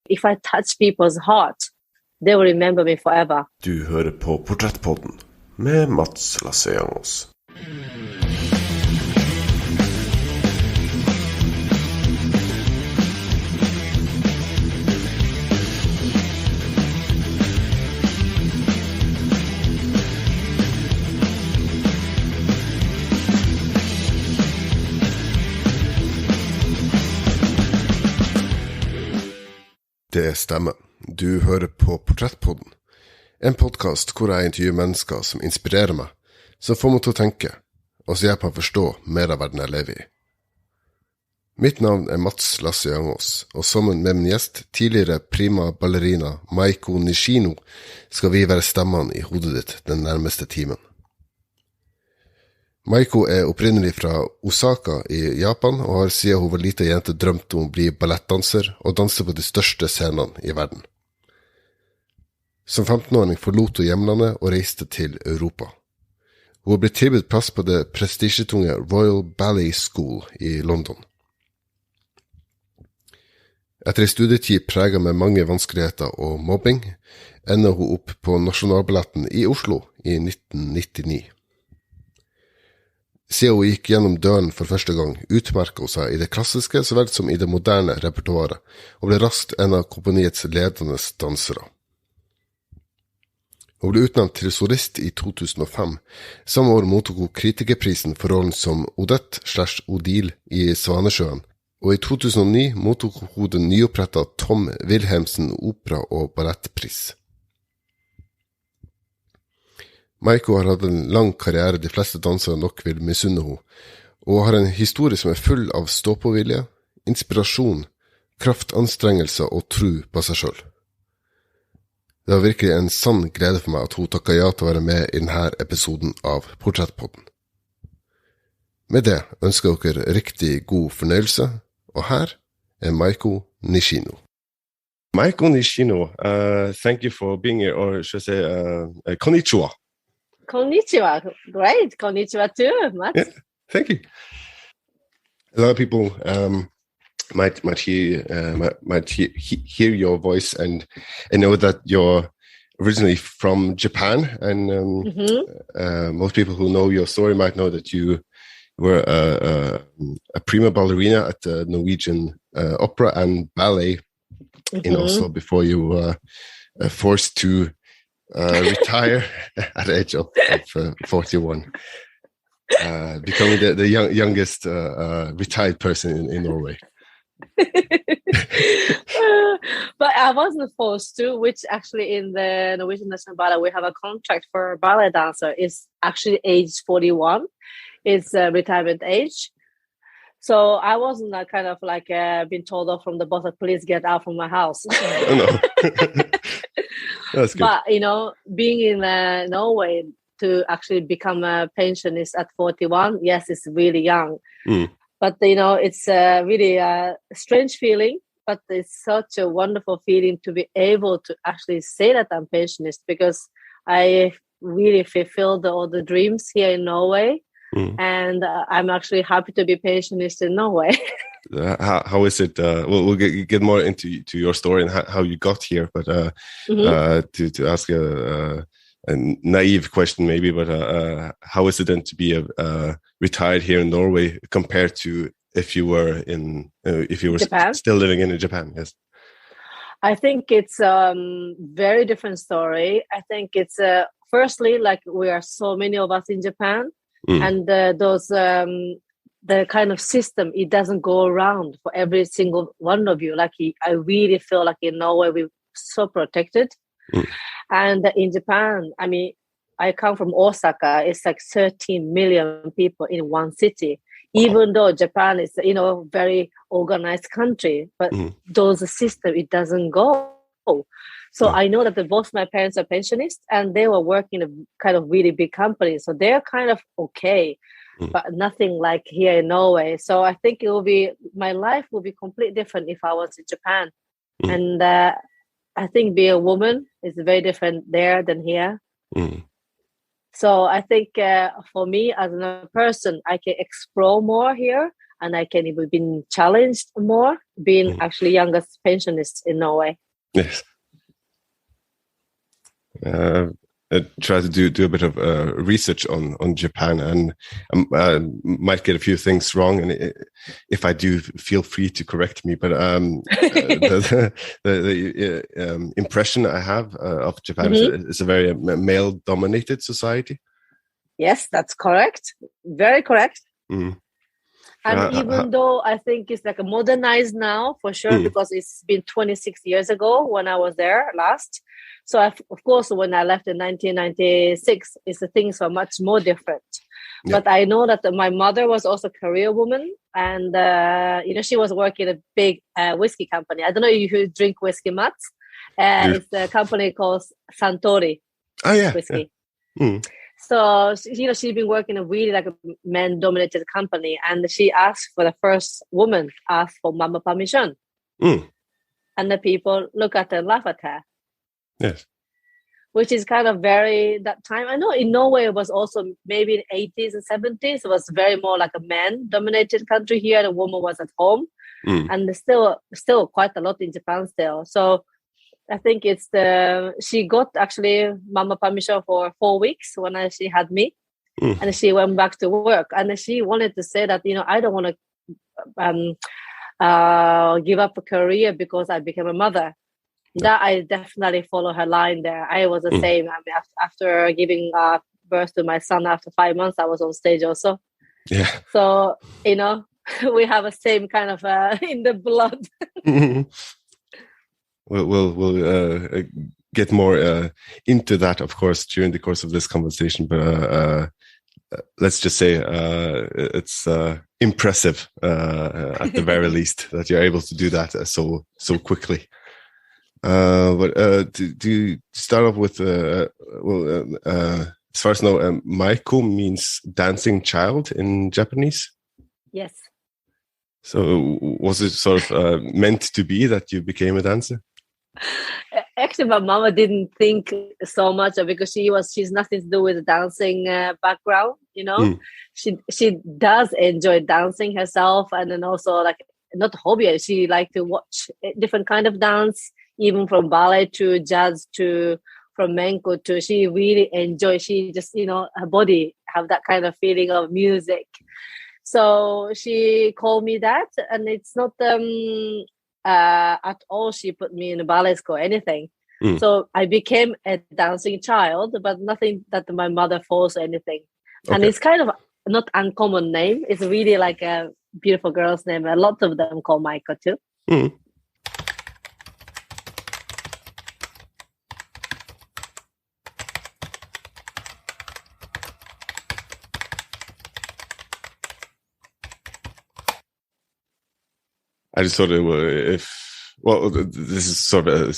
If I touch people's heart, they will remember me forever. Du hører på Portrettpodden med Mats Lasse-Jangås. Det stemmer. Du hører på Portrettpodden, en podcast hvor jeg intervjuer mennesker som inspirerer meg, som får meg til å tenke, og som hjelper meg å forstå mer av verden jeg lever i. Mitt navn er Mats Lasse-Jangås, og sammen med min gjest, tidligere Prima Ballerina Maiko Nishino, skal vi være stemmene i hodet ditt den nærmeste timen. Maiko er opprinnelig fra Osaka i Japan, og har siden hun var liten jente drømt om å bli ballettdanser og danse på de største scenene i verden. Som 15-åring forlot hun hjemlandet og reiste til Europa. Hun har blitt tilbudt plass på det prestisjetunge Royal Ballet School i London. Etter en studietid preget med mange vanskeligheter og mobbing, ender hun opp på Nasjonalballetten i Oslo i 1999. Siden hun gikk gjennom døren for første gang, utmerket hun seg i det klassiske så vel som i det moderne repertoaret, og ble raskt en av kompaniets ledende dansere. Hun ble utnevnt til solist i 2005. Samme år mottok hun kritikerprisen for rollen som Odette/Odile i Svanesjøen, og i 2009 mottok hun den nyopprettet Tom Wilhelmsen opera- og ballettpris. Maiko har hatt en lang karriere de fleste dansere nok vil misunne henne, og har en historie som er full av stå-på-vilje, inspirasjon, kraftanstrengelser og tro på seg selv. Det var virkelig en sann glede for meg at hun takket ja til å være med i denne episoden av Portrettpodden. Med det ønsker jeg dere riktig god fornøyelse, og her er Maiko Nishino. Maiko Nishino, thank you for being here, or should I say, konnichiwa. Konnichiwa. Great. Konnichiwa too, Matt. Yeah, thank you. A lot of people might hear your voice and know that you're originally from Japan, and most people who know your story might know that you were a prima ballerina at the Norwegian opera and ballet in Oslo before you were forced to retire at the age of 41, becoming the youngest retired person in Norway. But I wasn't forced to, which actually in the Norwegian National Ballet, we have a contract for a ballet dancer. It's actually age 41. It's retirement age. So I wasn't kind of like been told off from the boss that please get out from my house. Oh, no. That's good. But, being in Norway to actually become a pensionist at 41, yes, it's really young. But, it's really a strange feeling, but it's such a wonderful feeling to be able to actually say that I'm pensionist, because I really fulfilled all the dreams here in Norway. And I'm actually happy to be pensionist in Norway. How is it? We'll get more into your story and how you got here, but to ask a naive question maybe, but how is it then to be retired here in Norway compared to if you were still living in Japan? Yes, I think it's a very different story. I think it's firstly, like, we are so many of us in Japan. And the kind of system, it doesn't go around for every single one of you. Like, I really feel like in Norway we're so protected. And in Japan, I mean, I come from Osaka. It's like 13 million people in one city. Even though Japan is, very organized country, but those system, it doesn't go. So I know that both my parents are pensionists, and they were working in a kind of really big company. So they're kind of okay, but nothing like here in Norway. So I think my life will be completely different if I was in Japan. And I think being a woman is very different there than here. So I think for me as a person, I can explore more here. and I can even be challenged more, being actually youngest pensionist in Norway. Yes. I try to do a bit of research on Japan, and might get a few things wrong. And if I do, feel free to correct me. But the impression I have of Japan is a very male-dominated society. Yes, that's correct. Very correct. Mm. And even though I think it's like a modernized now, for sure, because it's been 26 years ago when I was there last. So, of course, when I left in 1996, things were much more different. Yeah. But I know that my mother was also a career woman, and she was working in a big whiskey company. I don't know if you drink whiskey, Mats. It's a company called Suntory whiskey. Yeah. Mm. So, she'd been working in a really like a man-dominated company, and she asked for the first woman, asked for mama permission. Mm. And the people look at her and laugh at her. Yes. Which is kind of very, that time, I know in Norway it was also maybe in 80s and 70s, it was very more like a man-dominated country here, the woman was at home. And there's still quite a lot in Japan still. So I think she got actually mama permission for 4 weeks when she had me, and she went back to work, and she wanted to say that, I don't want to give up a career because I became a mother. That I definitely follow her line there. I was the same. I mean, after giving birth to my son, after 5 months, I was on stage also. Yeah. So, we have a same kind of in the blood. We'll get more into that, of course, during the course of this conversation. But let's just say it's impressive, at the very least, that you're able to do that so quickly. But to start off with, as far as I know, Maiko means dancing child in Japanese. Yes. So was it sort of meant to be that you became a dancer? Actually, my mama didn't think so much because she's nothing to do with the dancing background. She does enjoy dancing herself, and then also like not hobby. She liked to watch different kind of dance. Even from ballet to jazz to flamenco to, she really enjoys. She just, her body have that kind of feeling of music. So she called me that, and it's not at all she put me in a ballet school or anything. So I became a dancing child, but nothing that my mother forced or anything. Okay. And it's kind of not uncommon name. It's really like a beautiful girl's name. A lot of them call Maiko too. I just thought this is sort of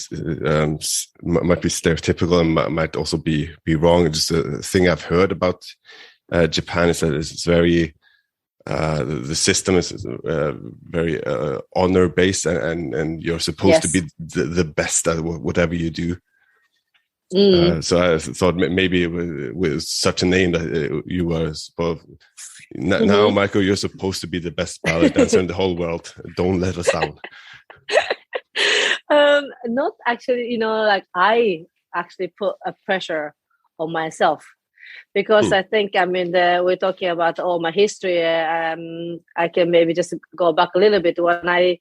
might be stereotypical and might also be wrong. Just a thing I've heard about Japan is that it's very the system is very honor based, and you're supposed to be the best at whatever you do. So I thought maybe with such a name that you were supposed. Now, Maiko, you're supposed to be the best ballet dancer in the whole world. Don't let us down. Not actually, like I actually put a pressure on myself because I think, we're talking about all my history. I can maybe just go back a little bit. When I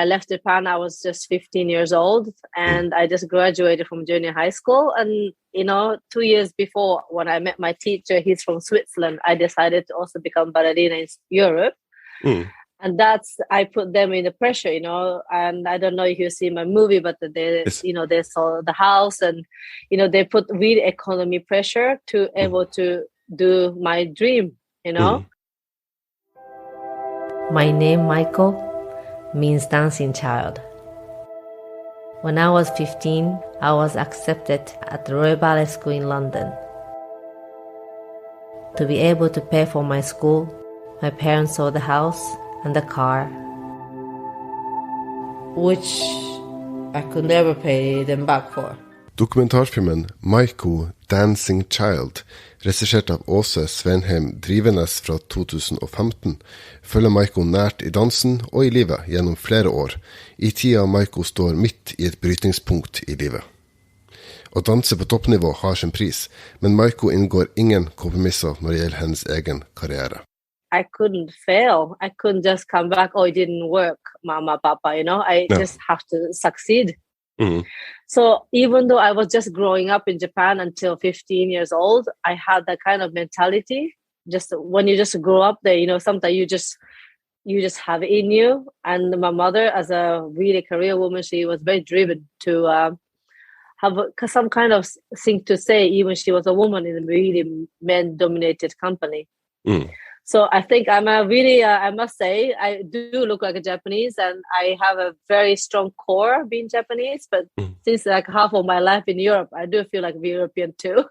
left Japan, I was just 15 years old, and I just graduated from junior high school. And 2 years before, when I met my teacher, he's from Switzerland, I decided to also become ballerina in Europe. And I put them in the pressure, and I don't know if you see my movie, but they saw the house, and they put really economy pressure to able to do my dream. My name, Maiko, means dancing child. When I was 15, I was accepted at the Royal Ballet School in London. To be able to pay for my school, my parents sold the house and the car, which I could never pay them back for. Dokumentarfilmen Maiko, Dancing Child regissert av Åse Svenheim Drivenes fra 2015, følger Maiko nært i dansen og i livet gjennom flere år, i tida Maiko står midt i et brytningspunkt i livet. Å danse på toppnivå har sin pris, men Maiko inngår ingen kompromisser når det gjelder hennes egen karriere. I couldn't fail. I couldn't just come back, oh, it didn't work, mama, papa, I just have to succeed. Mm-hmm. So even though I was just growing up in Japan until 15 years old, I had that kind of mentality. Just when you just grow up there, sometimes you just have it in you. And my mother, as a really career woman, she was very driven to have some kind of thing to say, even she was a woman in a really men-dominated company. Mm. So I think I'm a really, I must say, I do look like a Japanese, and I have a very strong core being Japanese. But since like half of my life in Europe, I do feel like European too.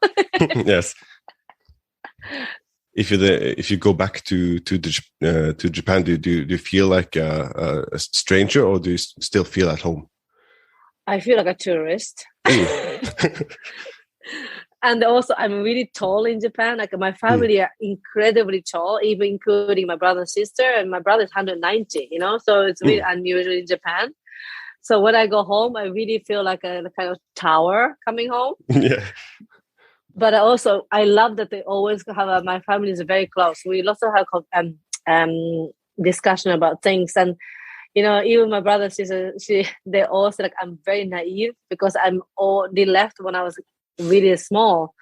Yes. If you go back to Japan, do you feel like a stranger, or do you still feel at home? I feel like a tourist. And also, I'm really tall in Japan. Like my family are incredibly tall, even including my brother and sister. And my brother is 190, so it's really unusual in Japan. So when I go home, I really feel like a kind of tower coming home. Yeah. But also, I love that they always have, my family is very close. We also have discussion about things. And, even my brother and sister, they all say like, I'm very naive because they left when I was really small.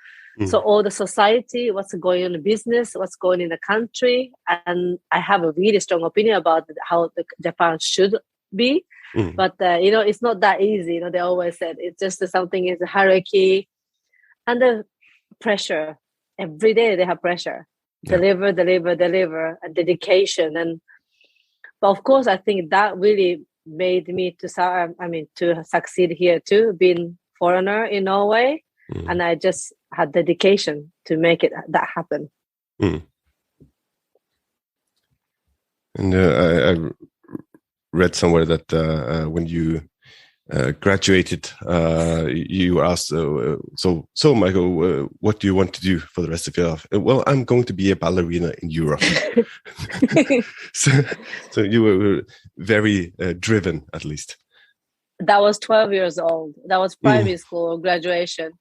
So all the society, what's going on in the business, what's going in the country, and I have a really strong opinion about how Japan should be. But it's not that easy. They always said it's just something is a hierarchy and the pressure. Every day they have pressure. Deliver, and dedication. But of course, I think that really made me to succeed here too, being foreigner in Norway. And I just had dedication to make that happen. And I read somewhere that when you graduated, you were asked, so Michael, what do you want to do for the rest of your life? Well, I'm going to be a ballerina in Europe. so you were very driven, at least. That was 12 years old. That was primary school graduation.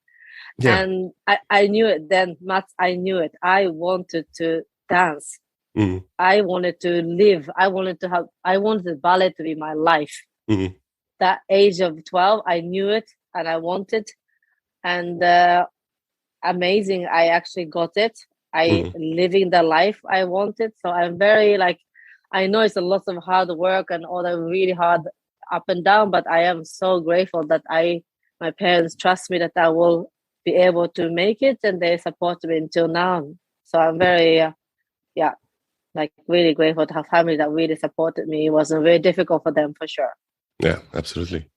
Yeah. And I knew it then, Mats, I knew it. I wanted to dance. I wanted to live. I wanted the ballet to be my life. That age of 12, I knew it and I wanted. And amazing, I actually got it. Living the life I wanted. So I'm very I know it's a lot of hard work and all the really hard up and down, but I am so grateful that my parents trust me that I will be able to make it, and they support me until now. So I'm very, really grateful to have family that really supported me. It wasn't very difficult for them, for sure. Yeah, absolutely.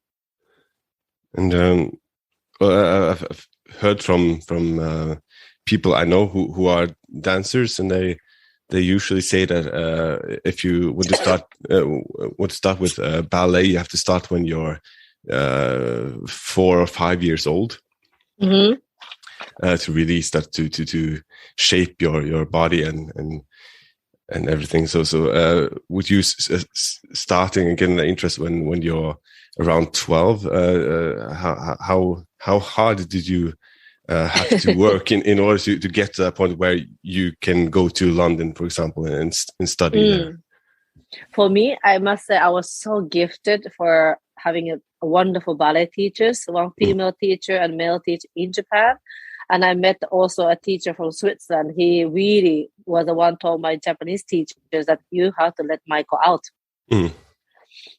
And I've heard from people I know who are dancers, and they usually say that if you want to start with ballet, you have to start when you're 4 or 5 years old. To really start to shape your body and everything. So with you starting and getting the interest when you're around 12, how hard did you have to work in order to get to that point where you can go to London, for example, and study there? For me, I must say I was so gifted for having a wonderful ballet teachers, one female teacher and male teacher in Japan. And I met also a teacher from Switzerland. He really was the one told my Japanese teachers that you have to let Maiko out.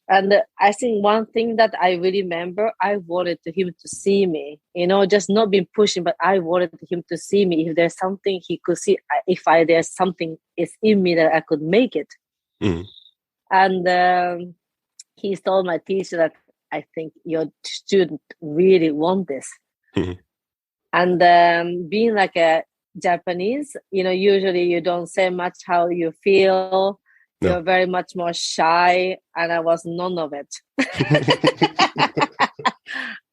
And I think one thing that I really remember, I wanted him to see me, just not being pushing, but I wanted him to see me. If there's something he could see, there's something is in me that I could make it. And he told my teacher that I think your student really want this. And being like a Japanese, usually you don't say much how you feel. No. You're very much more shy, and I was none of it.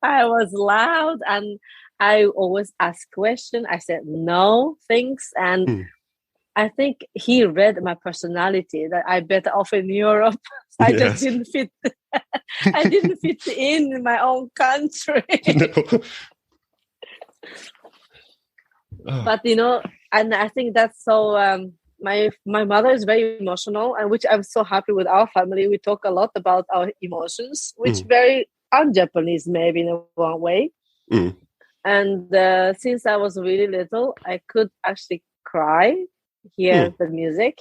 I was loud, and I always ask questions. I said no things. And I think he read my personality that I better off in Europe. I just didn't fit. I didn't fit in my own country. But, you know, and I think that's so... My mother is very emotional, and which I'm so happy with our family. We talk a lot about our emotions, which very un-Japanese maybe in one way. And since I was really little, I could actually cry, hear the music.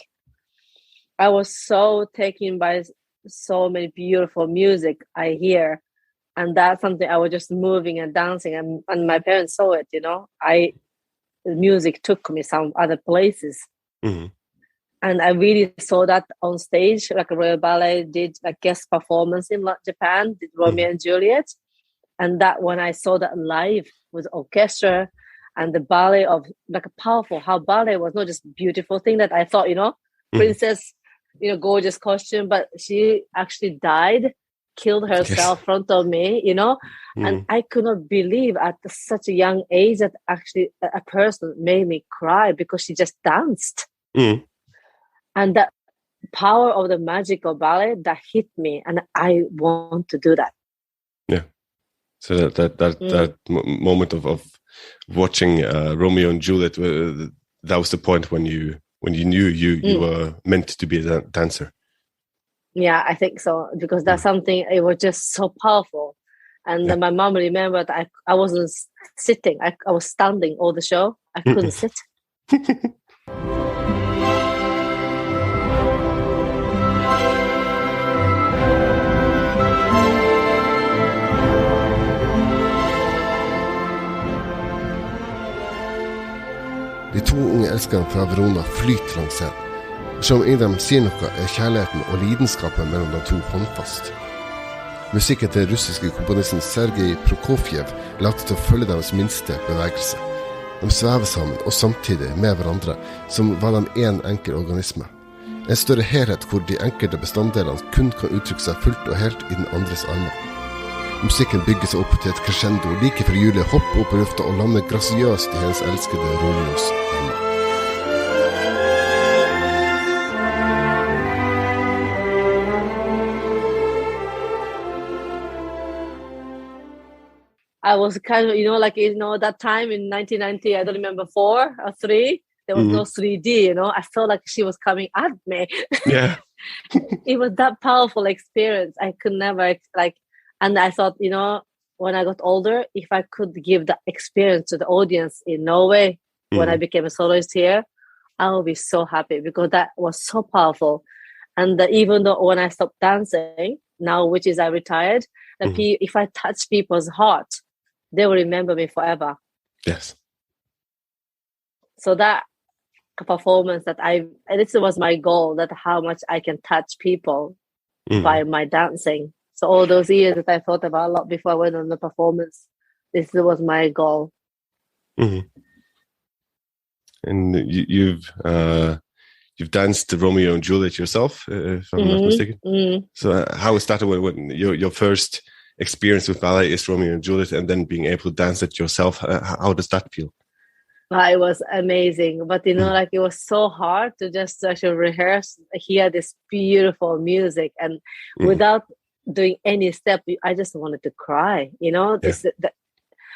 I was so taken by so many beautiful music I hear. And that's something I was just moving and dancing. And my parents saw it, you know. The music took me some other places. And I really saw that on stage, like Royal Ballet did a guest performance in Japan, did Romeo and Juliet. And that when I saw that live with orchestra and the ballet of like a powerful, how ballet was not just beautiful thing that I thought, you know, princess, you know, gorgeous costume, but she actually died, killed herself in front of me, you know, and I could not believe at such a young age that actually a person made me cry because she just danced. And that power of the magic of ballet that hit me, and I want to do that. Yeah. So that moment of watching Romeo and Juliet, that was the point when you knew you were meant to be a dancer. Yeah, I think so, because that's something, it was just so powerful. And my mom remembered I wasn't sitting, I was standing all the show. I couldn't sit. De to unge elskerne fra Verona flyter langs scenen. Som ingen av dem sier noe, kjærligheten og lidenskapen mellom de to håndfast. Musikken til russiske komponisten Sergej Prokofjev later til å følge deres minste bevegelse. De svever sammen og samtidig med hverandre, som var de en enkel organisme. En større helhet hvor de enkelte bestanddelene kun kan uttrykke seg fullt og helt i den andres armer. Musikken bygger seg opp til et crescendo like før Julie hopper opp i lufta og lander grasiøst i hennes elskede Romeos armer. I was kind of, you know, like, you know, that time in 1990, I don't remember 4 or 3, there was no 3D, you know, I felt like she was coming at me. Yeah. It was that powerful experience. I could never, like, and I thought, you know, when I got older, if I could give that experience to the audience in Norway, when I became a soloist here, I would be so happy because that was so powerful. And even though when I stopped dancing, now, which is I retired, if I touch people's heart, they will remember me forever. Yes. So that performance this was my goal, that how much I can touch people by my dancing. So all those years that I thought about a lot before I went on the performance, this was my goal. And you've danced Romeo and Juliet yourself, if I'm not mistaken. So how is that when your first experience with ballet is Romeo and Juliet, and then being able to dance it yourself? How does that feel? It was amazing, but you know, like, it was so hard to just actually rehearse, hear this beautiful music, and without doing any step, I just wanted to cry. You know,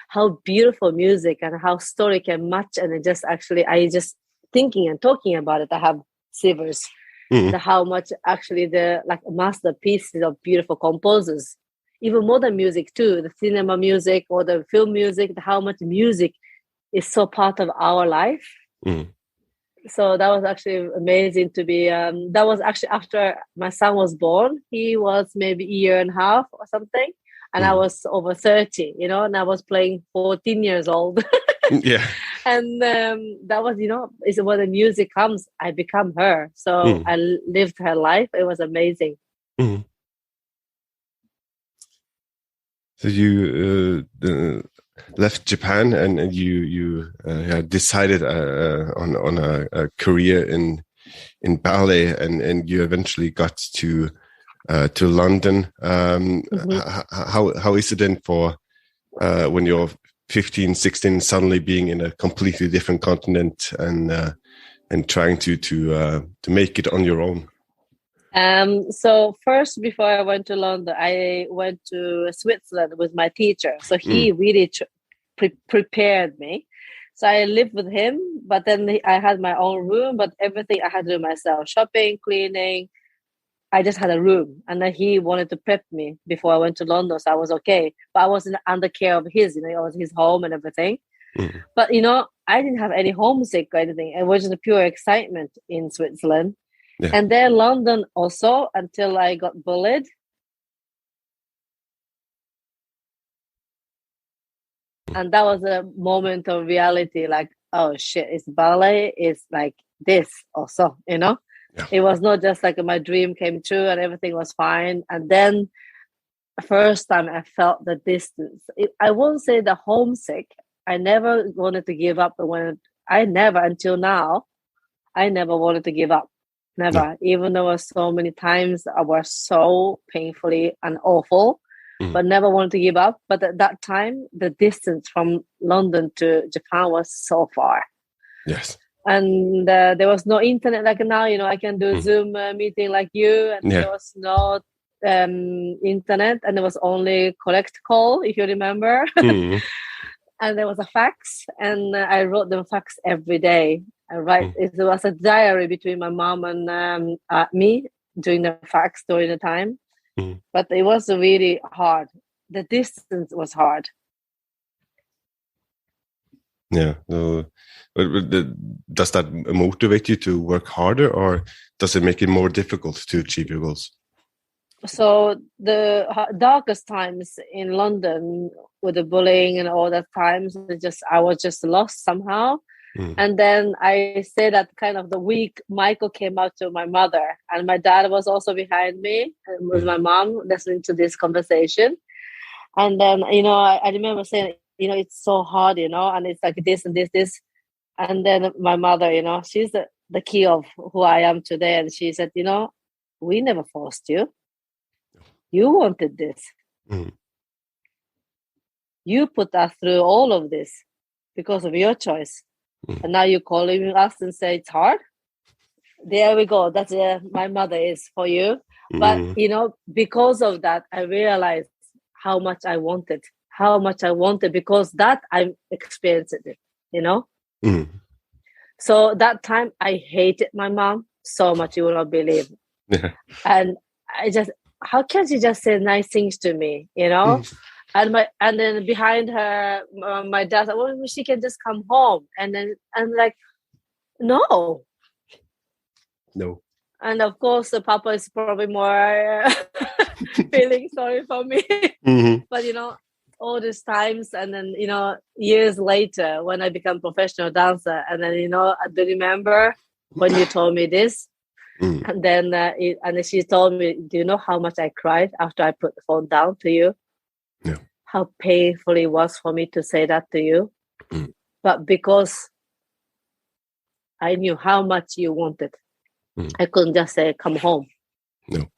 how beautiful music and how story can match, and it just actually, I just thinking and talking about it, I have shivers. How much actually the like masterpieces of beautiful composers, even modern music too, the cinema music or the film music, how much music is so part of our life. So that was actually amazing to be, that was actually after my son was born. He was maybe a year and a half or something. And I was over 30, you know, and I was playing 14 years old. Yeah. And that was, you know, is when the music comes, I become her. So I lived her life. It was amazing. So you left Japan and you decided on a career in ballet, and you eventually got to London. How is it then for when you're 15, 16, suddenly being in a completely different continent and trying to make it on your own? So first, before I went to London, I went to Switzerland with my teacher. So he really prepared me. So I lived with him, but then I had my own room, but everything I had to do myself, shopping, cleaning. I just had a room, and then he wanted to prep me before I went to London, so I was okay. But I wasn't under care of his, it was his home and everything. But, I didn't have any homesick or anything. It was just a pure excitement in Switzerland. Yeah. And then London also, until I got bullied. And that was a moment of reality, like, oh shit, it's ballet, it's like this also, Yeah. It was not just like my dream came true and everything was fine. And then the first time I felt the distance. I won't say the homesick. I never wanted to give up. Until now, I never wanted to give up. Never. No. Even though so many times I was so painfully and awful, but never wanted to give up. But at that time, the distance from London to Japan was so far. Yes. And there was no internet like now, I can do Zoom meeting like you, and there was no internet, and there was only collect call, if you remember. And there was a fax, and I wrote them fax every day. It was a diary between my mom and me doing the fax during the time. But it was really hard. The distance was hard. Yeah. Does that motivate you to work harder, or does it make it more difficult to achieve your goals? So the darkest times in London with the bullying and all that times, I was just lost somehow. And then I say that kind of the week Maiko came out to my mother, and my dad was also behind me and with my mom listening to this conversation. And then, I remember saying, it's so hard, and it's like this and this. And then my mother, she's the key of who I am today. And she said, we never forced you. You wanted this. You put us through all of this because of your choice. And now you're calling us and say it's hard. There we go. That's my mother is for you. But, because of that, I realized how much I wanted, because that I experienced it, So that time I hated my mom so much, you will not believe. And how can she just say nice things to me, And then behind her, my dad said, well, she can just come home. And then I'm like, no. And of course, the papa is probably more feeling sorry for me. But, all these times, and then, years later, when I become professional dancer, and then, I do remember when you told me this. And then and she told me, do you know how much I cried after I put the phone down to you? Yeah. How painful it was for me to say that to you. But because I knew how much you wanted, I couldn't just say, come home. No.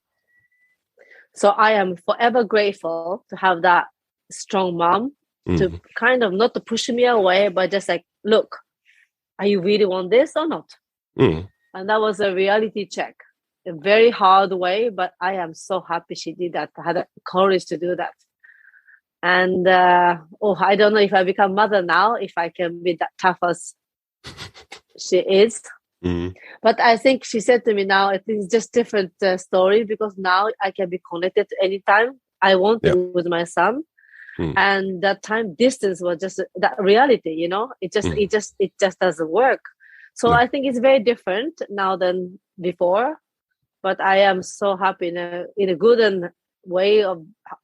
So I am forever grateful to have that strong mom to kind of not to push me away, but just like, look, are you really want this or not? And that was a reality check, a very hard way, but I am so happy she did that. I had the courage to do that. And I don't know if I become mother now, if I can be that tough as she is. But I think she said to me now, it is just different story, because now I can be connected anytime I want with my son. And that time distance was just that reality, it just doesn't work. So I think it's very different now than before, but I am so happy in a good and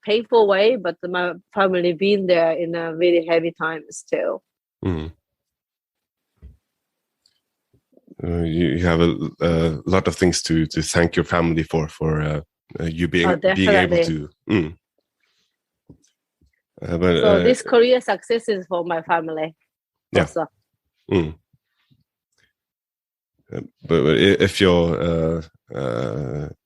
painful way, but my family been there in a really heavy times too. You have a lot of things to thank your family for you being able to. So this career success is for my family. Also. But if your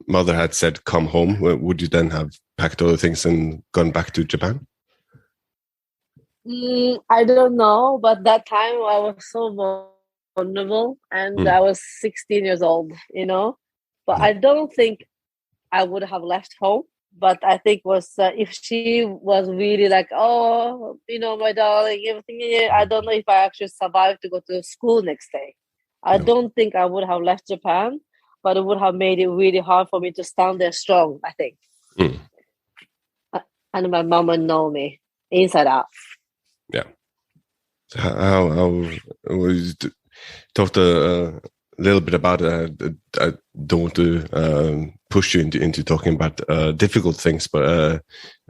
mother had said come home, would you then have packed all the things and gone back to Japan? I don't know, but that time I was so vulnerable, and I was 16 years old, But I don't think I would have left home. But I think was if she was really like, oh, my darling, everything. I don't know if I actually survived to go to school next day. I don't think I would have left Japan, but it would have made it really hard for me to stand there strong, I think. And my mom would know me inside out. Yeah. So how was talked a little bit about it. I don't want to push you into talking about difficult things, but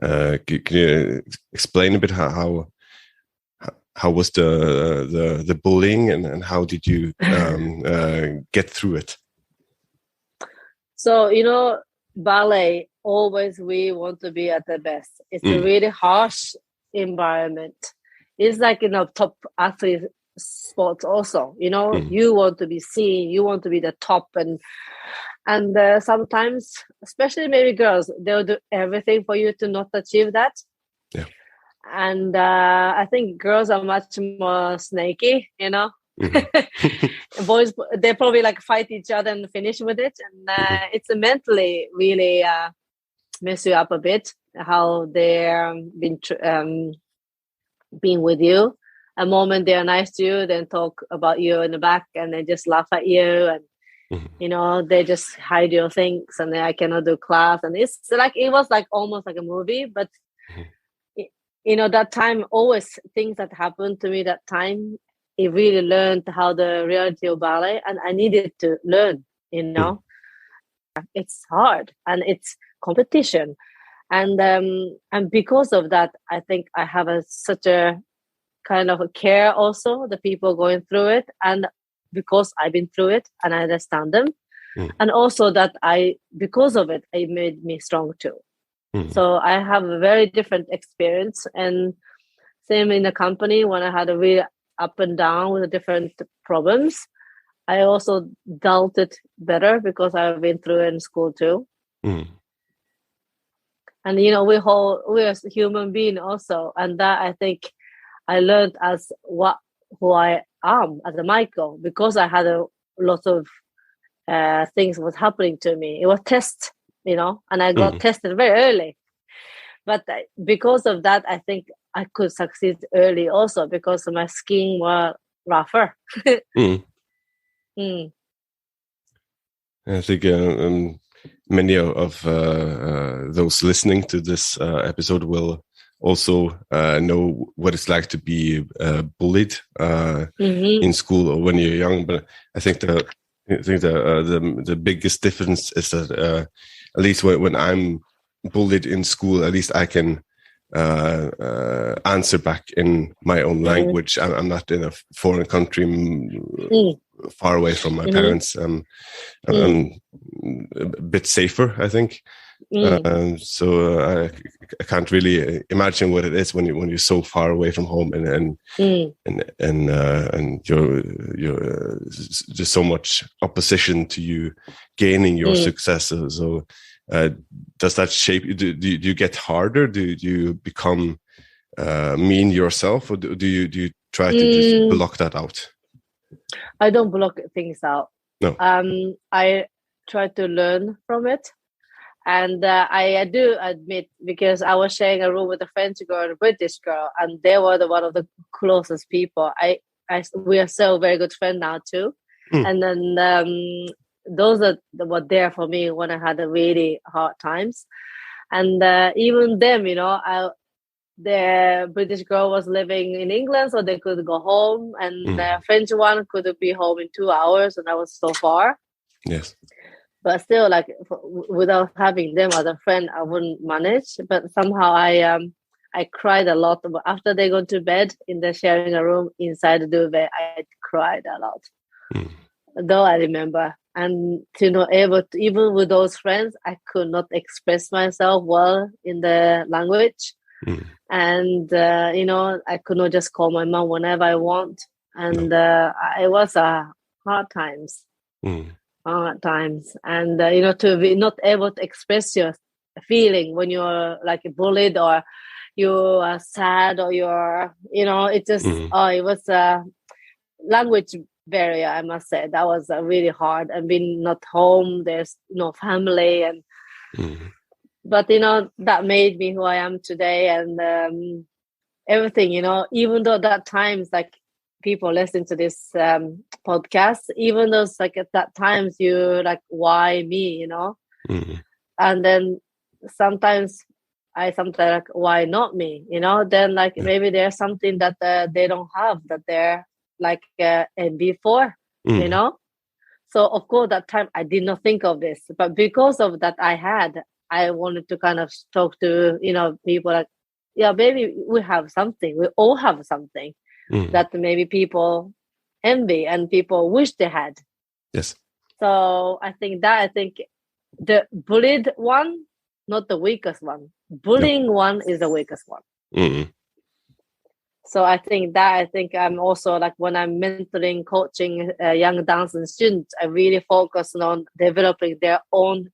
can you explain a bit how was the bullying and how did you get through it? So ballet, always we want to be at the best. It's a really harsh environment. It's like top athlete sports also. You want to be seen, you want to be the top, and sometimes, especially maybe girls, they'll do everything for you to not achieve that. Yeah. And I think girls are much more snaky, Boys, they probably like fight each other and finish with it, and it's mentally really mess you up a bit. How they're being with you. A moment they're nice to you, then talk about you in the back, and they just laugh at you, and they just hide your things, and then I cannot do class, and it was like almost like a movie, but that time, always things that happened to me that time, it really learned how the reality of ballet, and I needed to learn. It's hard and it's competition, and because of that, I think I have such a kind of a care also the people going through it, and because I've been through it and I understand them, and also that because of it made me strong too. So I have a very different experience, and same in the company when I had a really up and down with the different problems. I also dealt it better because I've been through it in school too. And we're a human being also, and that I think I learned as who I am as a Maiko, because I had a lot of things was happening to me. It was test, and I got tested very early. But because of that, I think I could succeed early also because my skin was rougher. I think many of those listening to this episode will also know what it's like to be bullied in school or when you're young. But I think the biggest difference is that at least when I'm bullied in school, at least I can answer back in my own language. I'm not in a foreign country, far away from my parents. I'm a bit safer, I think. So I can't really imagine what it is when you're so far away from home and you're just so much opposition to you gaining your success. So does that shape you? Do you get harder? Do you become mean yourself, or do you try to just block that out? I don't block things out. No. I try to learn from it. And I do admit, because I was sharing a room with a French girl and a British girl, and they were one of the closest people. We are so very good friends now too. And then those were there for me when I had a really hard times. And even them, the British girl was living in England, so they could go home, and the French one could be home in 2 hours, and I was so far. Yes. But still, like, without having them as a friend, I wouldn't manage. But somehow I cried a lot. After they go to bed, in the sharing a room inside the duvet, I cried a lot. Though I remember. And to not able to, even with those friends, I could not express myself well in the language. And, I could not just call my mom whenever I want. And it was hard times. Hard times. And, to be not able to express your feeling when you're like bullied, or you are sad or you're, it just, it was a language barrier, I must say. That was really hard. And being not home, there's no family. And but, that made me who I am today. And everything, even though that times, like, people listen to this podcast, even though it's like at that times you like, why me, and then sometimes like, why not me, then like maybe there's something that they don't have that they're like envy for, so of course that time I did not think of this, but because of that I wanted to kind of talk to people like, yeah, maybe we have something, we all have something that maybe people envy and people wish they had. Yes. So I think the bullied one, not the weakest one. Bullying one is the weakest one. So I think I'm also like, when I'm mentoring, coaching young dancing students, I really focus on developing their own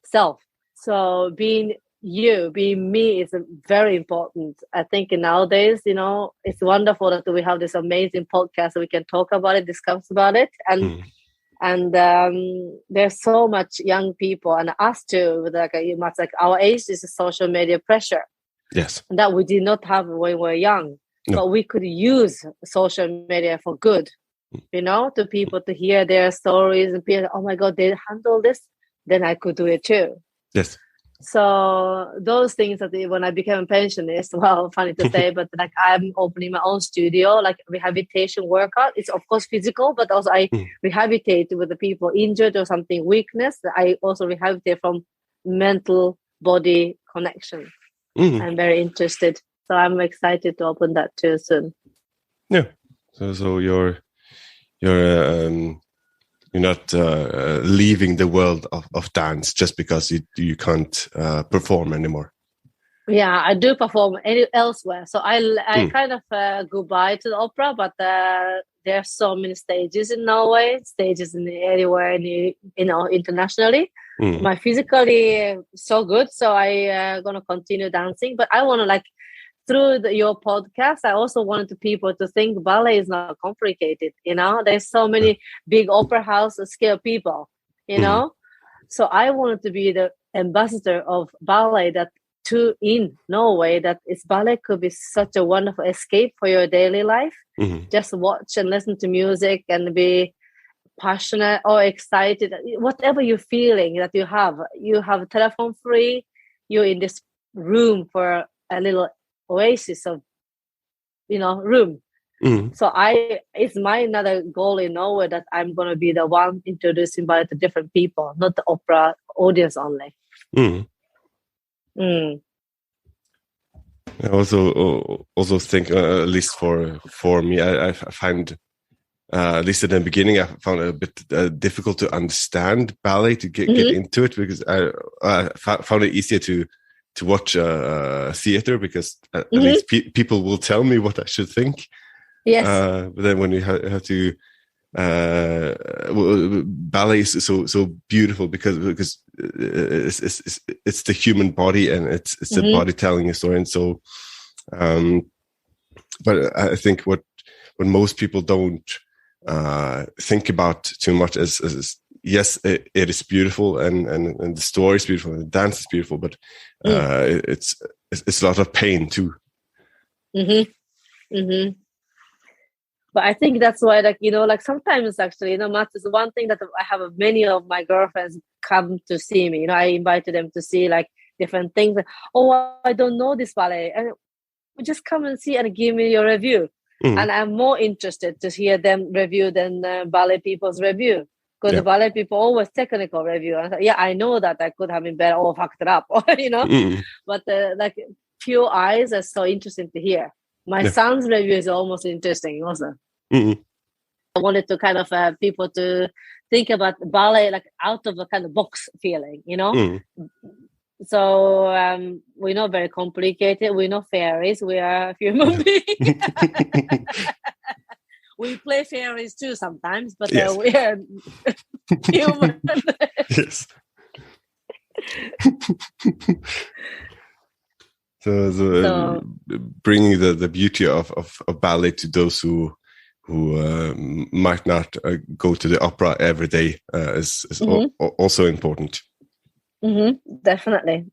self. So being me is very important. I think nowadays, it's wonderful that we have this amazing podcast so we can talk about it, discuss about it. And there's so much young people, and us too, with like our age is a social media pressure. Yes. That we did not have when we were young. No. But we could use social media for good, to people to hear their stories and be like, oh my God, they handle this, then I could do it too. Yes. So those things that when I became a pensionist, well, funny to say, but like I'm opening my own studio, like rehabilitation workout. It's of course physical, but also I rehabilitate with the people injured or something weakness. I also rehabilitate from mental body connection. I'm very interested. So I'm excited to open that too soon. Yeah. So you're not leaving the world of dance just because you can't perform anymore. Yeah, I do perform elsewhere. So I kind of go by to the opera, but there are so many stages in Norway, stages in anywhere, internationally. My physically so good, so I gonna continue dancing. But I want to like, through your podcast, I also wanted people to think ballet is not complicated. There's so many big opera house scale people. So I wanted to be the ambassador of ballet in Norway, that ballet could be such a wonderful escape for your daily life. Just watch and listen to music and be passionate or excited, whatever you're feeling that you have telephone free, you're in this room for a little oasis of room. So it's my another goal in Norway that I'm going to be the one introducing ballet to different people, not the opera audience only. I also think, at least for me, I find, at least in the beginning, I found it a bit difficult to understand ballet, to get into it, because I found it easier to watch theater, because at least people will tell me what I should think. Yes. But then when you have to, ballet is so beautiful because it's the human body, and it's the body telling a story. And so, but I think what most people don't think about too much is yes, it is beautiful, and the story is beautiful, and the dance is beautiful, but it's a lot of pain too. But I think that's why, like sometimes actually, math is one thing that I have many of my girlfriends come to see me. I invited them to see like different things. Oh, I don't know this ballet, and just come and see and give me your review. And I'm more interested to hear them review than ballet people's review. Because the ballet people always technical review. And I thought, I know that I could have been better or fucked it up, But like pure eyes are so interesting to hear. My son's review is almost interesting also. I wanted to kind of people to think about ballet like out of a kind of box feeling, So we're not very complicated. We're not fairies. We are human beings. We play fairies too sometimes, but we are human. Yes. So bringing the beauty of ballet to those who might not go to the opera every day is also important. Definitely.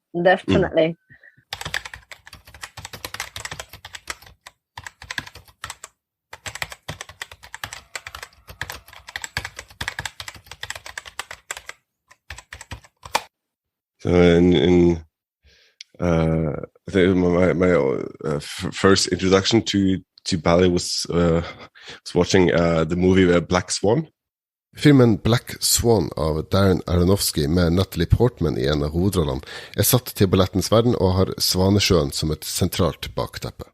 So I think my first introduction to ballet was watching the movie Black Swan. Filmen Black Swan av Darren Aronofsky med Natalie Portman i en av hovedrollene satt til ballettens verden og har Svanesjøen som et sentralt bakteppe.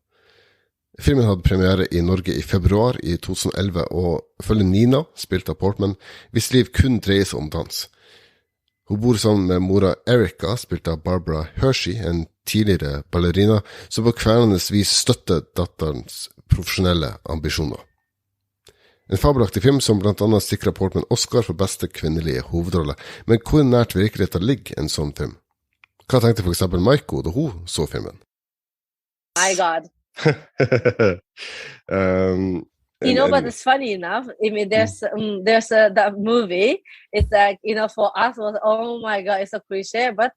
Filmen hadde premiere i Norge i februar i 2011 og følger Nina, spilt av Portman, hvis liv kun dreier seg om dans. Hun bor sammen med mora Erica, spilt av Barbara Hershey, en tidligere ballerina, som på kveldende vis støtter datterens profesjonelle ambisjoner. En fabelaktig film som blant annet sikrer Portman Oscar for beste kvinnelige hovedrolle, men hvor nært virkeligheten ligger en sånn film? Hva tenkte for eksempel Maiko da hun så filmen? My God. But it's funny enough. I mean, there's that movie. It's like, for us, was oh my God, it's so cliche. But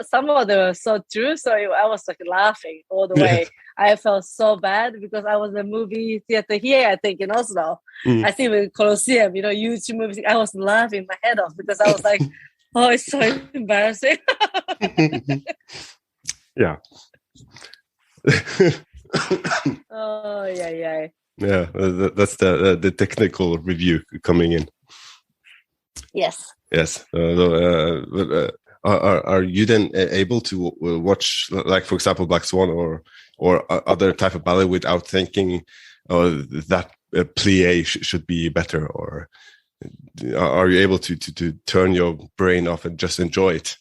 some of them are so true. So I was like laughing all the way. I felt so bad because I was in the movie theater here, I think, in Oslo. I see the Colosseum, huge movies. I was laughing my head off because I was like, oh, it's so embarrassing. Yeah. Oh, yeah. Yeah, that's the technical review coming in. Yes. Are you then able to watch, like for example, Black Swan or other type of ballet without thinking that plie should be better, or are you able to turn your brain off and just enjoy it?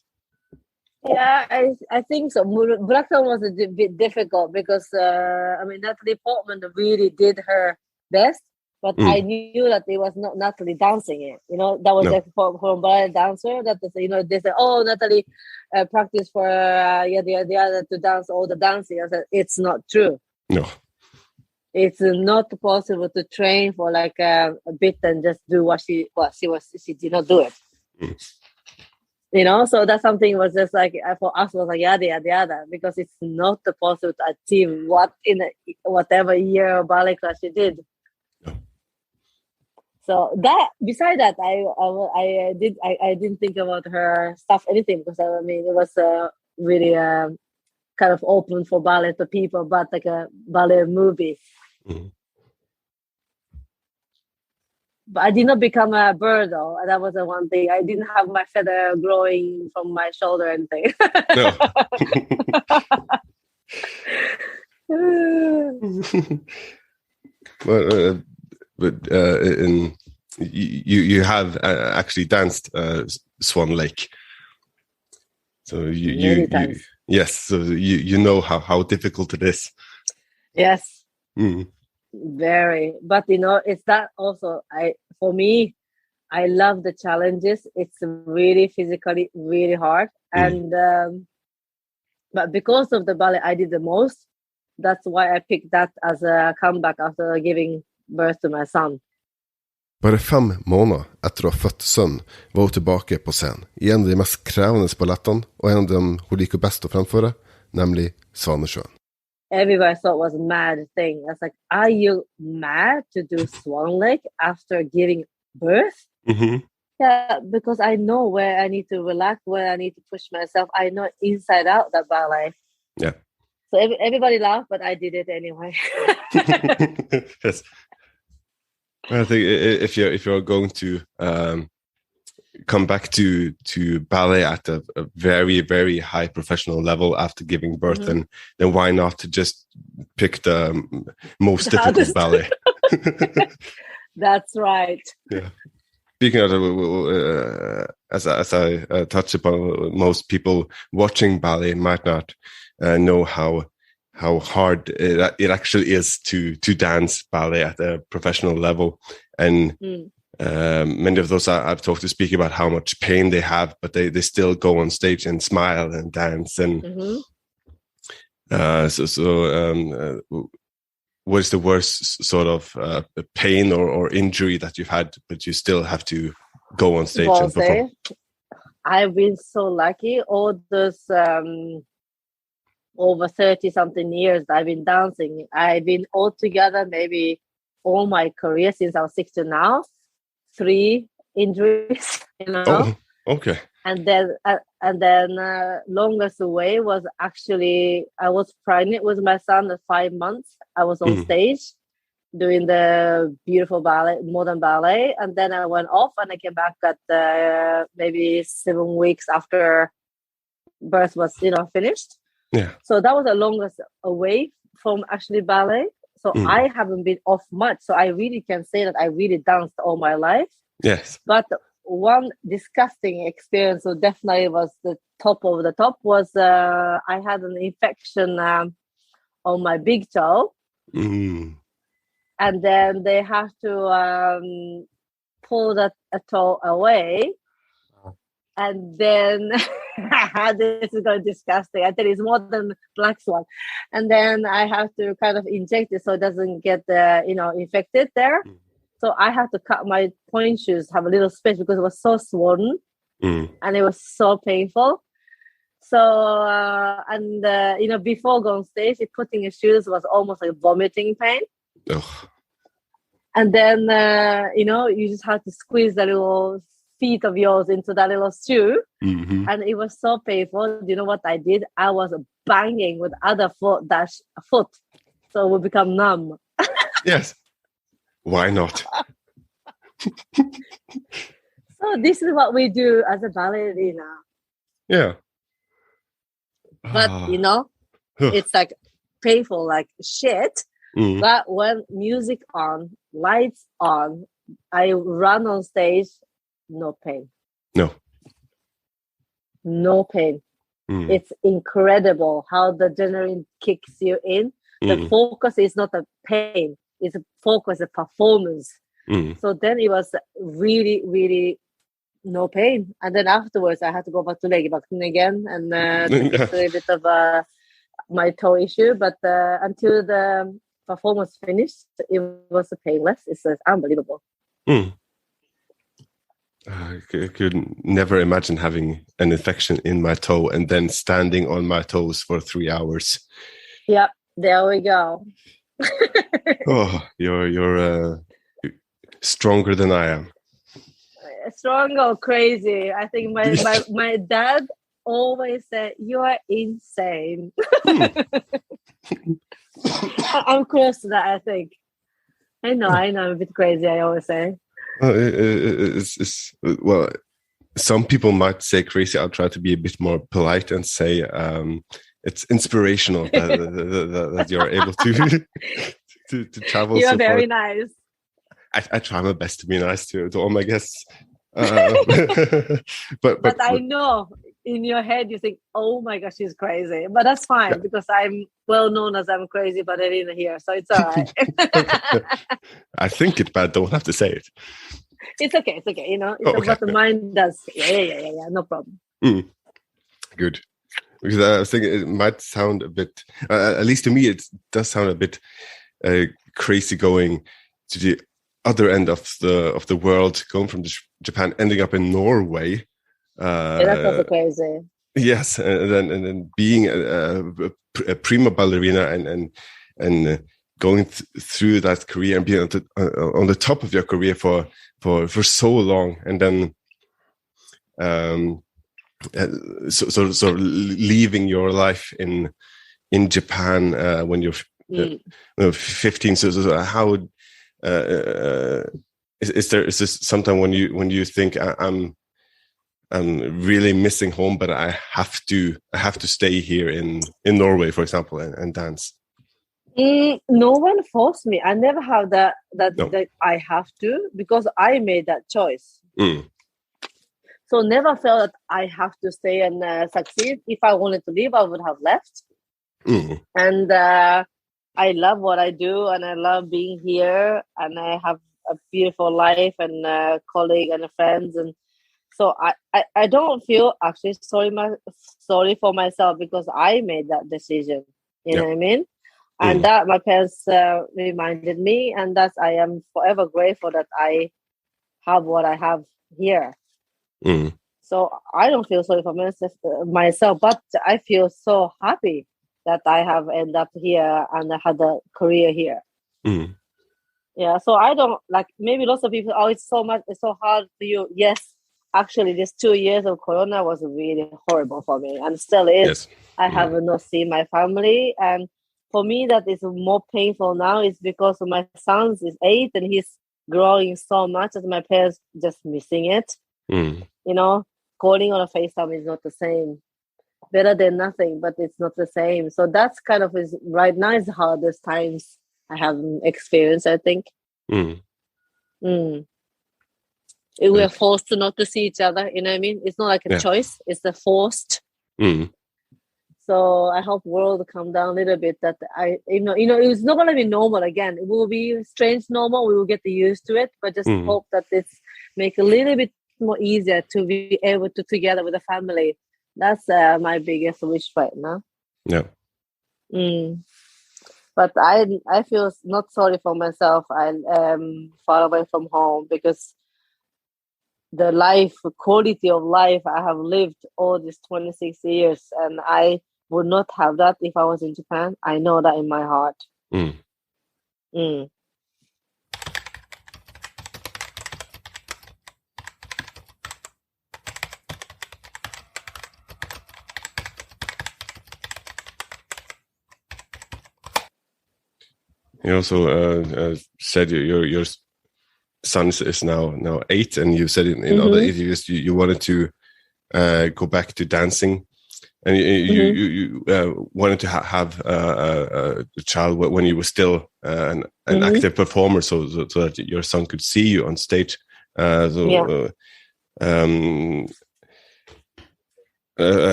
Yeah, I think so. Black Swan was a bit difficult because Natalie Portman really did her best, but I knew that it was not Natalie dancing it. That was from balletdanser. That they said, "Oh, Natalie practiced for the other to dance all the dancing." I said, "It's not true. No, it's not possible to train for like a bit and just do what she did not do it." So that's something was just like for us was like yada because it's not possible to achieve what in whatever year of ballet class she did. No. So that beside that, I didn't think about her stuff anything because it was really kind of open for ballet to people, but like a ballet movie. Mm-hmm. But I did not become a bird, though. That was the one thing. I didn't have my feather growing from my shoulder or anything. No. You have actually danced Swan Lake. So you yes. So you know how difficult it is. Yes. Mm. Very, but it's that also. For me, I love the challenges. It's really physically really hard, and but because of the ballet I did the most, that's why I picked that as a comeback after giving birth to my son. Bare 5 måneder etter å ha født sønn var hun tilbake på scenen, i en av de mest krevende ballettene, og en av dem hun liker best å fremføre, nemlig Svanesjøen. Everybody thought it was a mad thing. I was like, are you mad to do Swan Lake after giving birth? Mm-hmm. Yeah, because I know where I need to relax, where I need to push myself. I know inside out that ballet. Yeah. So everybody laughed, but I did it anyway. Yes. I think if you're going to come back to ballet at a very, very high professional level after giving birth, then why not to just pick the most difficult ballet? That's right. Yeah. Speaking of, as I touched upon, most people watching ballet might not know how hard it actually is to dance ballet at a professional level, and many of those I've talked to speak about how much pain they have, but they still go on stage and smile and dance. And What is the worst sort of pain or injury that you've had, but you still have to go on stage and perform? I've been so lucky. All those over 30-something years I've been dancing. I've been altogether maybe all my career since I was 16 now, 3 injuries, Oh, okay. And then longest away was actually I was pregnant with my son at 5 months. I was on stage doing the beautiful ballet, modern ballet, and then I went off and I came back at maybe 7 weeks after birth was finished. Yeah. So that was the longest away from actually ballet. So I haven't been off much. So I really can say that I really danced all my life. Yes. But one disgusting experience, so definitely was the top of the top, was I had an infection on my big toe. And then they have to pull that toe away. And then this is going disgusting. I tell you, it's more than black swan. And then I have to kind of inject it so it doesn't get infected there. So I had to cut my point shoes, have a little space because it was so swollen and it was so painful. So before going on stage, putting your shoes was almost like vomiting pain. Ugh. And then you just have to squeeze the little feet of yours into that little shoe, and it was so painful. You know what I did? I was banging with other foot, so it would become numb. Yes, why not? So this is what we do as a ballerina. Yeah, but it's like painful, like shit. But when music on, lights on, I run on stage. No pain. No pain. It's incredible how the adrenaline kicks you in. The focus is not a pain. It's a focus, a performance. So then it was really, really no pain. And then afterwards, I had to go back to legevakten again and fix a little bit of my toe issue. But until the performance finished, it was painless. It's unbelievable. I could never imagine having an infection in my toe and then standing on my toes for 3 hours. Yeah, there we go. Oh, you're stronger than I am. Strong or crazy? I think my dad always said, "You are insane." I'm close to that. I think. I know. I'm a bit crazy. I always say. Well, some people might say crazy. I'll try to be a bit more polite and say it's inspirational that you're able to travel. You're so very nice. I try my best to be nice to all my guests. But I know in your head you think, "Oh my gosh, she's crazy," but that's fine because I'm well known as I'm crazy ballerina here, so it's all right. I think it, but I don't have to say it. It's okay. It's what the mind does. Yeah. No problem. Good. Because I was thinking it might sound a bit, at least to me, it does sound a bit crazy going to the other end of the world, going from Japan, ending up in Norway. That's also crazy. Yes, and then being a prima ballerina and going through that career and being on the top of your career for so long, and then so leaving your life in Japan when you're 15. So how is this sometime when you think I'm really missing home, but I have to stay here in Norway, for example, and dance? No one forced me. I never have that I have to, because I made that choice. So never felt that I have to stay and succeed. If I wanted to leave, I would have left. And I love what I do, and I love being here, and I have a beautiful life and colleague and friends, and so I don't feel actually sorry for myself, because I made that decision. You know what I mean? And that my parents reminded me, and that I am forever grateful that I have what I have here. So I don't feel sorry for myself, but I feel so happy that I have ended up here and I had a career here. Yeah, so I don't like, maybe lots of people, it's so hard for you. Yes, actually, these 2 years of Corona was really horrible for me, and still is. Yes. I have not seen my family, and for me, that is more painful now is because my son is 8 and he's growing so much that my parents just missing it. You know, calling on a FaceTime is not the same. Better than nothing, but it's not the same. So that's kind of right now is the hardest times I have experienced, I think. We are forced to not to see each other, you know what I mean? It's not like a choice, it's the forced. So I hope world will come down a little bit, that it's not going to be normal again. It will be strange normal. We will get used to it, but just hope that it's make a little bit more easier to be able to together with the family. That's my biggest wish right now. Yeah. But I feel not sorry for myself. I'm far away from home because the quality of life I have lived all these 26 years, and I would not have that if I was in Japan. I know that in my heart. You also said your son is now 8, and you said in other interviews you wanted to go back to dancing, and you wanted to have a child when you were still an active performer, so that your son could see you on stage. I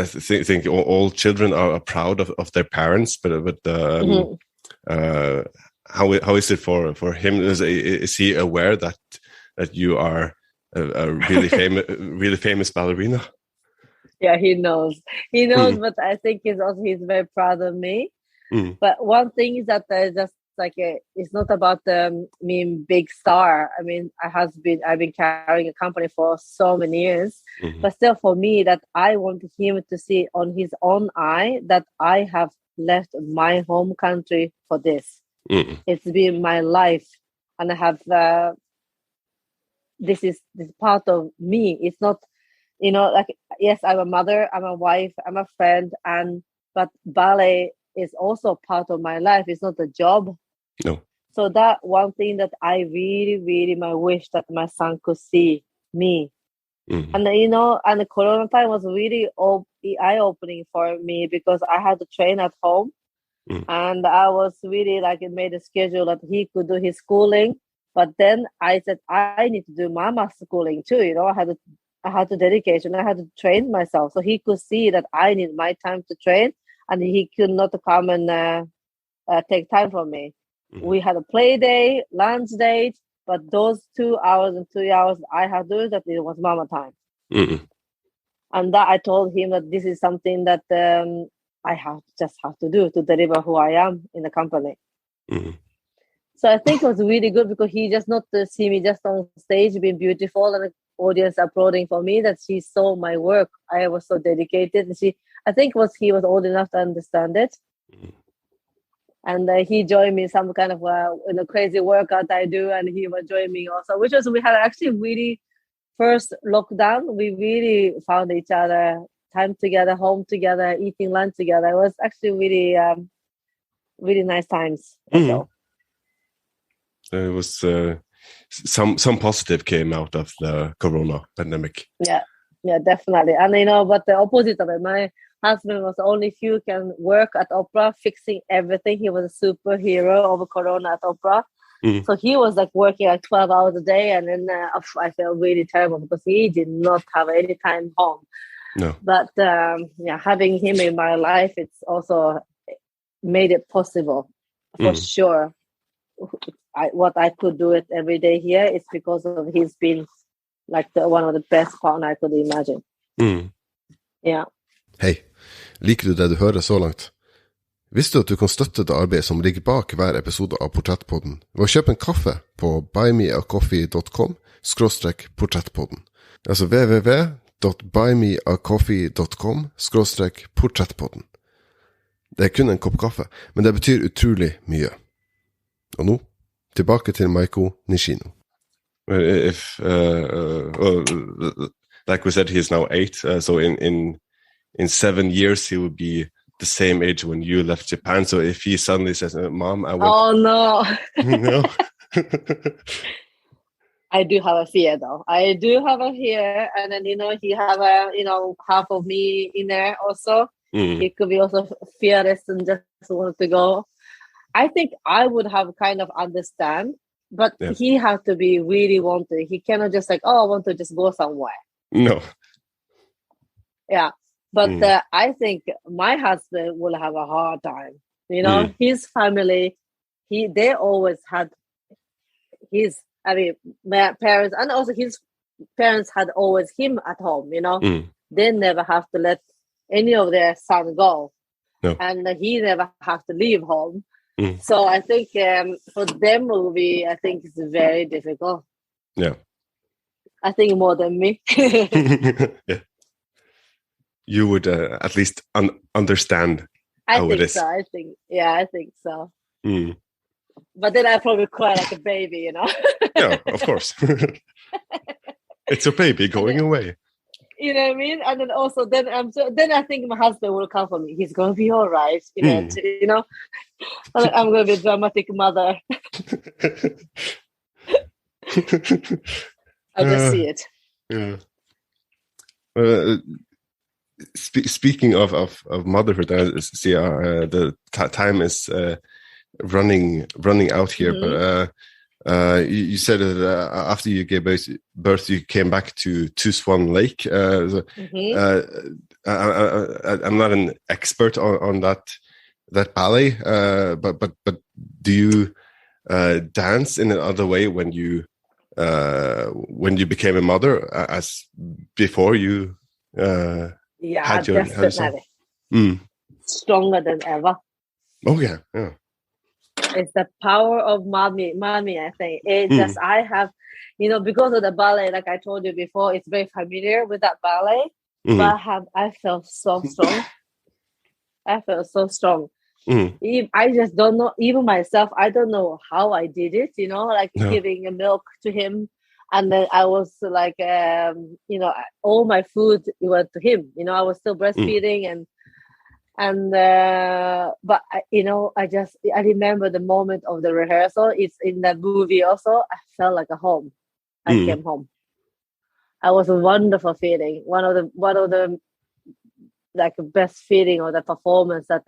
think all children are proud of their parents, but how is it for him? Is he aware that you are a really famous ballerina? Yeah, he knows. He knows, but I think he's very proud of me. But one thing is that just like it's not about me big star. I mean, I've been carrying a company for so many years, but still for me that I want him to see on his own eye that I have left my home country for this. It's been my life, and I have this is part of me. It's not, like, yes, I'm a mother, I'm a wife, I'm a friend, but ballet is also part of my life. It's not a job. No. So that one thing that I really, really my wish that my son could see me. And and the Corona time was really eye-opening for me because I had to train at home. And I was really it made a schedule that he could do his schooling. But then I said, I need to do mama's schooling too. I had to dedication. I had to train myself. So he could see that I need my time to train, and he could not come and take time from me. We had a play day, lunch date, but those 2 hours and 3 hours I had to do that, it was mama time. And that I told him that this is something that I have to do to deliver who I am in the company. So I think it was really good because he just not to see me just on stage being beautiful and the audience applauding for me, that she saw my work. I was so dedicated. And he was old enough to understand it. And he joined me in some kind of crazy workout I do, and he was joining me also, we had actually really first lockdown. We really found each other, time together, home together, eating lunch together. It was actually really, really nice times. So. It was some positive came out of the Corona pandemic. Yeah, definitely. And but the opposite of it, my husband was only if you can work at opera, fixing everything. He was a superhero of Corona at opera. So he was working 12 hours a day, and then I felt really terrible because he did not have any time home. No. But having him in my life, it's also made it possible for sure. What I could do it every day here is because of he's been one of the best partner I could imagine. Yeah. Hei, liker du det du hører så langt? Visste du at du kan støtte det arbeidet som ligger bak hver episode av Portrettpodden ved å kjøpe en kaffe på buymeacoffee.com/portrettpodden. Altså www.buymeacoffee.com/portrettpodden. Det er kun en kopp kaffe, men det betyr utrolig mye. Og nå, tilbake til Maiko Nishino. If like we said, he's now 8, so in 7 years he will be the same age when you left Japan. So if he suddenly says, Mom, I want... Oh, no. No. I do have a fear, though. I do have a fear. And then, he have half of me in there also. He could be also fearless and just want to go. I think I would have kind of understand, but he had to be really wanted. He cannot just like, I want to just go somewhere. No. Yeah. But I think my husband will have a hard time. His family, they always had my parents, and also his parents had always him at home, They never have to let any of their son go. No. And he never have to leave home. So I think for them will be, I think it's very difficult. Yeah. I think more than me. Yeah. You would at least understand how it is. I think so. But then I probably cry like a baby, Yeah, of course. It's a baby going away. You know what I mean? And then also, then I think my husband will come for me. He's going to be all right, I'm going to be a dramatic mother. I just see it. Yeah. Speaking of motherhood, I see the time is running out here. But you said that after you gave birth, you came back to Swan Lake. I'm not an expert on that ballet, but do you dance in another way when you became a mother as before you? Yeah, definitely. Stronger than ever. Oh yeah. It's the power of mommy. I think it just I have, because of the ballet. Like I told you before, it's very familiar with that ballet. But I felt so strong. I felt so strong. I just don't know. Even myself, I don't know how I did it. Giving milk to him. And then I was like, all my food went to him. I was still breastfeeding, but I remember the moment of the rehearsal. It's in that movie also. I felt like a home. I came home. I was a wonderful feeling. One of the like best feeling of the performance that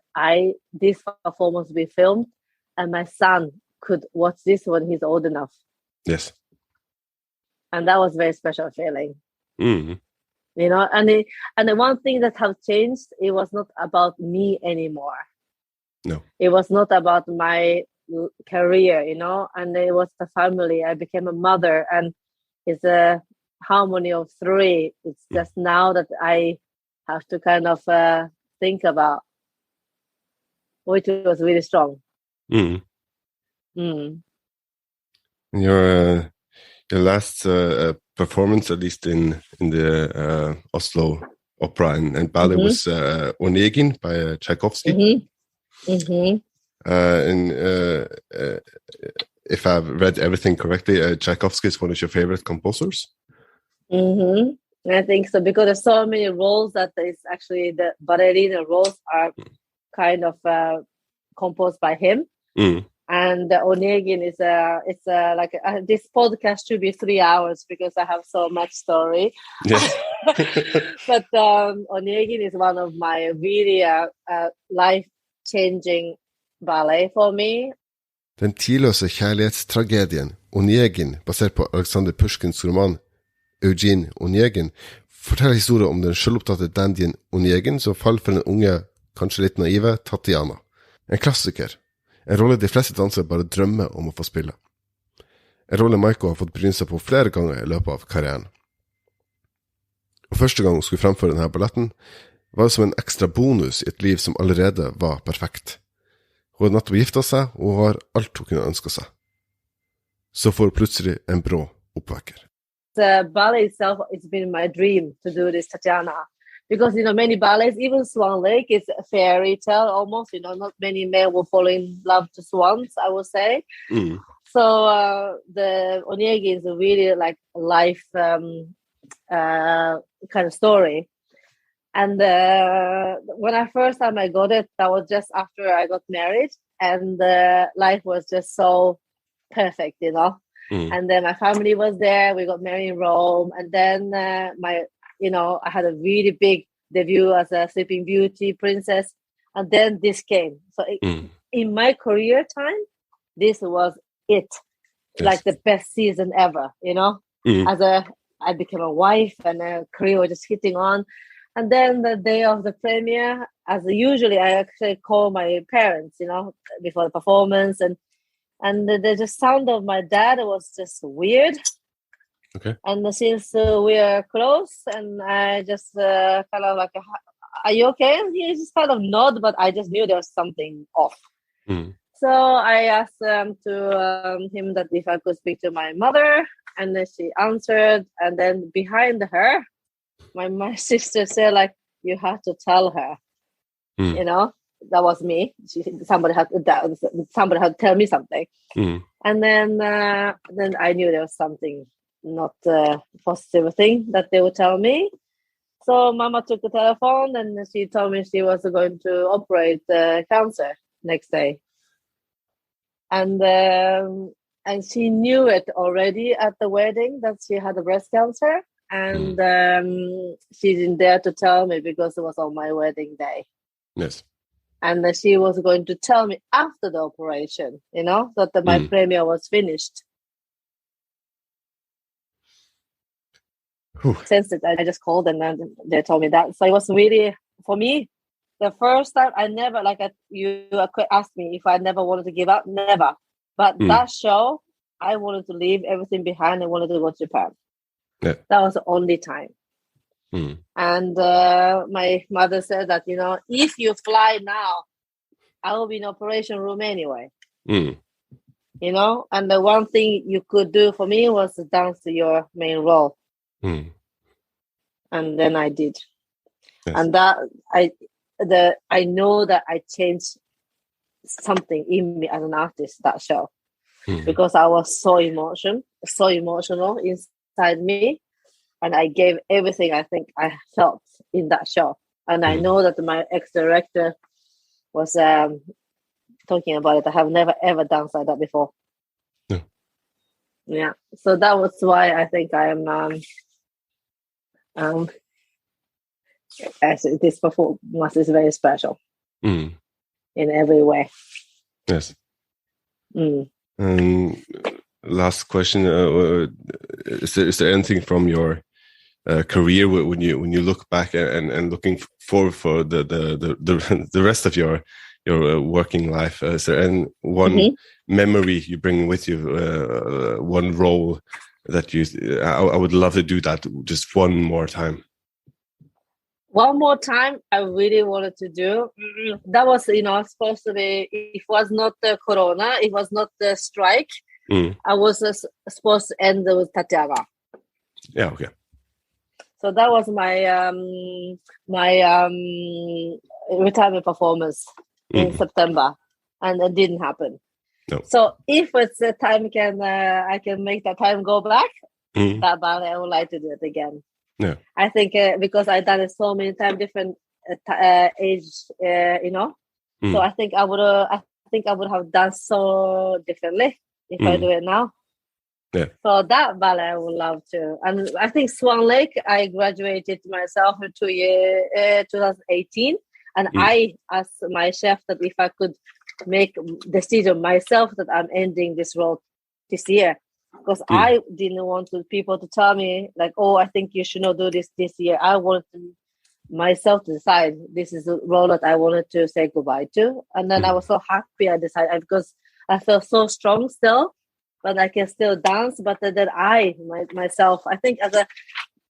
this performance will be filmed, and my son could watch this when he's old enough. Yes. And that was a very special feeling. And the one thing that have changed, it was not about me anymore. No. It was not about my career, and it was the family. I became a mother, and it's a harmony of 3. It's just now that I have to kind of think about, which was really strong. Your last performance, at least in the Oslo opera and ballet, was Onegin by Tchaikovsky. And if I've read everything correctly, Tchaikovsky is one of your favorite composers. I think so, because there's so many roles that is actually the ballerina roles are kind of composed by him. And the Onegin is like this podcast should be 3 hours because I have so much story. Yes. But Onegin is one of my really life-changing ballet for me. Den tidløse kjærlighetstragedien Onegin, basert på Alexander Pushkins roman Eugene Onegin, forteller historien om den selvopptatte dandyen Onegin som faller for den unge, kanskje litt naive Tatiana. En klassiker. En rolle de fleste dansere bare drømmer om å få spille. En rolle Maiko har fått bryne seg på flere ganger i løpet av karrieren. Og første gang hun skulle fremføre denne balletten, var det som en ekstra bonus i et liv som allerede var perfekt. Hun hadde nettopp giftet seg, og har alt hun kunne ønske seg. Så får plutselig en brå oppvekker. The ballet itself, it's been my dream to do this, Tatiana. Because, many ballets, even Swan Lake, is a fairy tale almost. Not many men will fall in love to swans, I would say. So the Onyegi is a really like life kind of story. And when I first time I got it, that was just after I got married. And life was just so perfect, And then my family was there. We got married in Rome. And then I had a really big debut as a Sleeping Beauty princess. And then this came. So in my career time, this was it. Yes. Like the best season ever, I became a wife and a career was just hitting on. And then the day of the premiere, as usually I actually call my parents, before the performance. And the sound of my dad was just weird. Okay. And since we are close, and I just kind of like, are you okay? And he just kind of nod, but I just knew there was something off. So I asked him that if I could speak to my mother, and then she answered. And then behind her, my sister said, like, you have to tell her, that was me. Somebody had to tell me something. And then I knew there was something not positive thing that they would tell me. So Mama took the telephone and she told me she was going to operate cancer next day. And she knew it already at the wedding that she had a breast cancer. And she didn't dare to tell me because it was on my wedding day. Yes. And she was going to tell me after the operation, that my premiere was finished. Since I just called and then they told me that. So it was really, for me, the first time I never, you asked me if I never wanted to give up, never. But that show, I wanted to leave everything behind. I wanted to go to Japan. Yeah. That was the only time. And my mother said that, if you fly now, I will be in operation room anyway. And the one thing you could do for me was to dance to your main role. And then I did. Yes. And that I know that I changed something in me as an artist, that show. Because I was so emotional inside me. And I gave everything I think I felt in that show. And I know that my ex-director was talking about it. I have never, ever danced like that before. No. Yeah. So that was why I think I am... this performance is very special in every way. Yes. Last question: is there anything from your career when you look back and looking forward for the rest of your working life? Is there any one memory you bring with you? One role that I would love to do that just one more time. One more time, I really wanted to do. That was, supposed to be. It was not the Corona. It was not the strike. I was supposed to end with Tatiana. Yeah. Okay. So that was my retirement performance in September, and it didn't happen. No. So if it's a time I can make that time go back, that ballet I would like to do it again. Yeah. I think because I've done it so many times, different age, So I think I would have done so differently if I do it now. Yeah. So that ballet I would love to. And I think Swan Lake, I graduated myself in 2018. And I asked my chef that if I could make decision myself that I'm ending this role this year. Because I didn't want people to tell me, like, oh, I think you should not do this year. I wanted myself to decide this is the role that I wanted to say goodbye to. And then I was so happy I decided because I felt so strong still, but I can still dance. But then myself, I think as a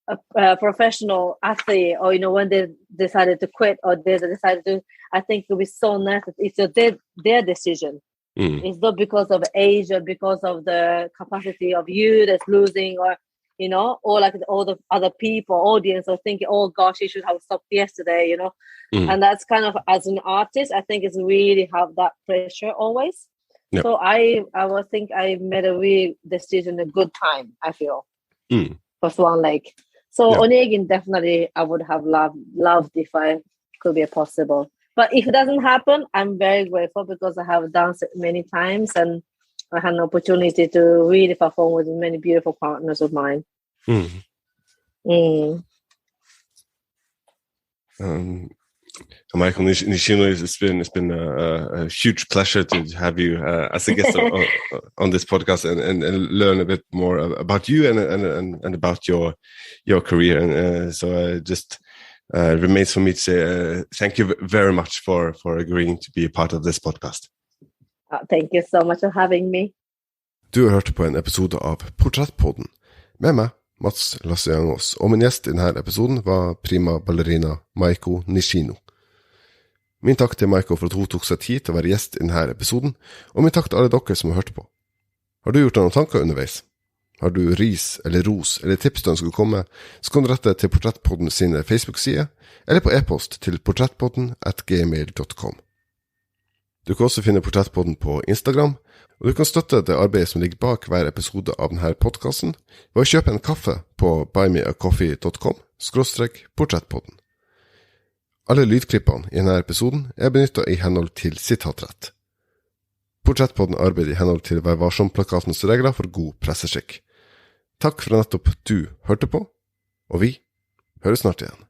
a professional athlete, or when they decided to quit, or they decided to, I think it would be so nice that it's their decision. It's not because of age or because of the capacity of you that's losing, or or like all the other people, audience, are thinking, oh gosh, you should have stopped yesterday, and that's kind of, as an artist, I think it's really have that pressure always. Yep. So I would think I made a real decision, a good time, I feel, for Swan Lake. So Onegin, definitely I would have loved if I could be possible. But if it doesn't happen, I'm very grateful because I have danced it many times and I had an opportunity to really perform with many beautiful partners of mine. Maiko Nishino, it's been a huge pleasure to have you as a guest on this podcast and learn a bit more about you and about your career. And so just remains for me to say thank you very much for agreeing to be a part of this podcast. Thank you so much for having me. Du har hørt på en episode av Portrettpodden med meg, Mats Lasse-Jangås, og min gjest i denne episoden var Prima Ballerina Maiko Nishino. Min takk til Maiko for at hun tok seg tid til å være gjest i denne episoden, og min takk til alle dere som har hørt på. Har du gjort noen tanker underveis? Har du ris eller ros eller tips du ønsker å komme, så kan du rette til Portrettpodden sine Facebook-sider, eller på e-post til portrettpodden@gmail.com. Du kan også finne Portrettpodden på Instagram, og du kan støtte det arbeidet som ligger bak hver episode av denne podcasten ved å kjøpe en kaffe på buymeacoffee.com/portrettpodden. Alle lydklippene i denne episoden benyttet i henhold til sitatrett. Portrettpodden arbeider i henhold til Vær varsom-plakatens regler for god presseskikk. Takk for at nettopp du hørte på, og vi høres snart igjen.